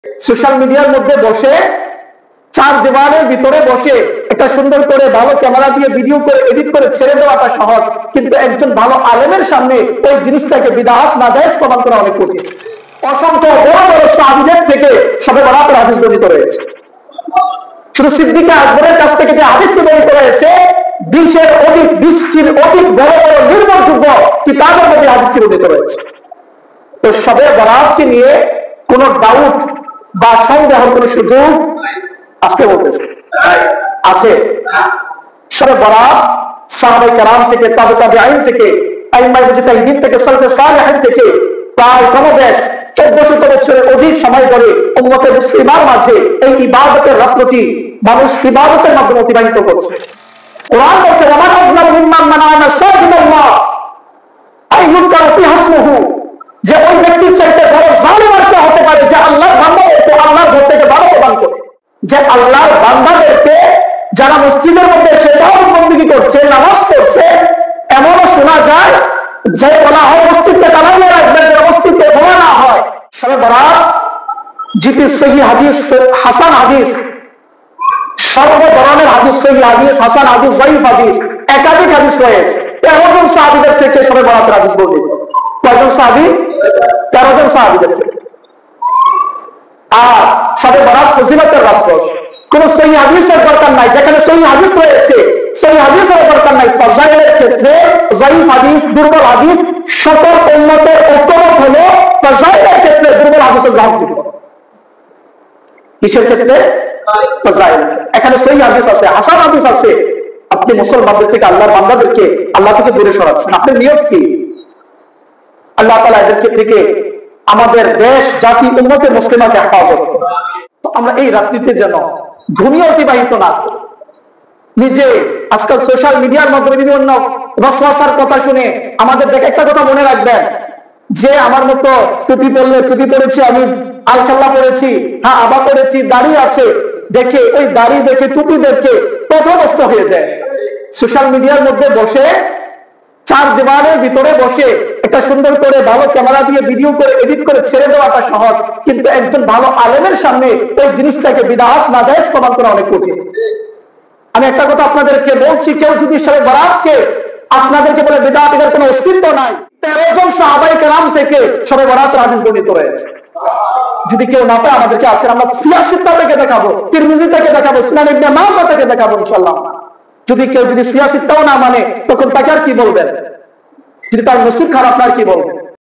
Social মিডিয়ার মধ্যে বসে, চার দেওয়ালের ভিতরে বসে একটা সুন্দর করে ভালো ক্যামেরা দিয়ে ভিডিও করে এডিট করে ছেড়ে দেওয়াটা সহজ, কিন্তু একজন ভালো আলেমের সামনে ওই জিনিসটাকে বিদআত নাজায়েজ প্রমাণ করা অনেক কঠিন। অসংখ্য বড় বড় সাহাবীদের থেকে শবে বরাতের হাদিস বর্ণিত রয়েছে। শুধু সিদ্দিক আকবরের কাছ থেকে যে হাদিসটি বর্ণিত রয়েছে, 20টির অধিক বড় বড় নির্ভরযোগ্য কিতাবের মধ্যে হাদিসটি বর্ণিত রয়েছে। তো শবে বরাতকে নিয়ে কোন ডাউট বা সন্দেহের কোন সুযোগ আজকে বলতেছে আছে? শবে বরাত সাহাবায়ে কেরাম থেকে, তাবেঈন থেকে, আইম্মায়ে মুজতাহিদিন থেকে, সালফে সালেহিন থেকে প্রায় কমবেশ 1400 বছরের অধিক সময় ধরে উম্মতে মুসলিমার মাঝে এই ইবাদতের রাত্রটি মানুষ ইবাদতের মাধ্যমে অতিবাহিত করছে। কোরআন বলছে, ওয়ামান আযলামু মিম্মান মানা মাসাজিদাল্লাহ আই ইউযকারু ফিহা ইসমুহু, যে ওই ব্যক্তির চাইতে বড় জালিম আর কে হতে পারে যে আল্লাহর বান্দাদেরকে আল্লাহর ঘর থেকে বারো প্রদান করে, যে আল্লাহর বান্দাদেরকে যারা মসজিদের মধ্যে সেটাও বন্দী করছে, নামাজ পড়ছে, এমনও শোনা যায় যে বলা হয় মসজিদকে তালাইয়া রাখবেন, যে মসজিদকে বোমা না হয়। শবে বরাত যেটি সহিহ হাদিস, হাসান হাদিস, সর্ব ধরনের হাদিস, সহিহ হাদিস, হাসান হাদিস, যায়িফ হাদিস, একাধিক হাদিস রয়েছে। 13 জন সাহাবীদের থেকে শবে বরাতের হাদিস বর্ণিত। কয়জন সাহাবী? 13 জন সাহাবীদের থেকে। আর শবে বরাত ফজিলতের রাত্র, কোন সহিহ হাদিসের দরকার নাই। যেখানে সহিহ হাদিস রয়েছে, সহিহ হাদিসের দরকার নাই। ফাজাইলের ক্ষেত্রে যায়িফ হাদিস, দুর্বল হাদিস সকল উম্মতের ঐক্যমত হলো ফাজাইলের ক্ষেত্রে দুর্বল হাদিসের গ্রহণযোগ্য। কিসের ক্ষেত্রে? ফাজাইল। এখানে সহিহ হাদিস আছে, হাসান হাদিস আছে। আপনি মুসলমানদের থেকে আল্লাহর বান্দাদেরকে আল্লাহ থেকে দূরে সরাচ্ছেন। আপনার নিয়ত কি? আল্লাহ তাআলা এদেরকে থেকে আমাদের দেশ, জাতি, উম্মতে মুসলিমাকে হেফাজত করুন। তো আমরা এই রাত্রিতে যেন ঘুমিয়ে অতিবাহিত না করি। নিজে আজকাল সোশ্যাল মিডিয়ার মাধ্যমে বিভিন্ন ওয়াসওয়াসার কথা শুনে আমাদের দেখে একটা কথা মনে রাখবেন, যে আমার মতো টুপি পরলে, টুপি পরেছি আমি, আলখাল্লা পরেছি, হ্যাঁ আবা পরেছি, দাড়ি আছে, দেখে ওই দাড়ি দেখে, টুপি দেখে পথভ্রষ্ট হয়ে যায়। সোশ্যাল মিডিয়ার মধ্যে বসে, চার দেওয়ালের ভিতরে বসে একটা সুন্দর করে ভালো ক্যামেরা দিয়ে ভিডিও করে এডিট করে ছেড়ে দেওয়াটা সহজ, কিন্তু একজন ভালো আলেমের সামনে ওই জিনিসটাকে বিদআত নাজায়েজ প্রমাণ করা অনেক কঠিন। আমি একটা কথা আপনাদেরকে বলছি, কেউ যদি শবে বরাতকে আপনাদেরকে বলে বিদআত, এর কোনো অস্তিত্ব নাই। 13 জন সাহাবায়ে কেরাম থেকে শবে বরাতের হাদিস বর্ণিত রয়েছে। যদি কেউ না পায় আমাদেরকে আছে, আমরা সিয়াসিত্তা থেকে দেখাবো, তিরমিজি থেকে দেখাবো, সুনান ইবনে মাজাহ থেকে দেখাবো ইনশাআল্লাহ। যদি কেউ যদি সিয়াসিত্তাও না মানে, তখন তাকে আর কি বলবেন? যদি তার নসিব খারাপ, আপনার কি বলবেন?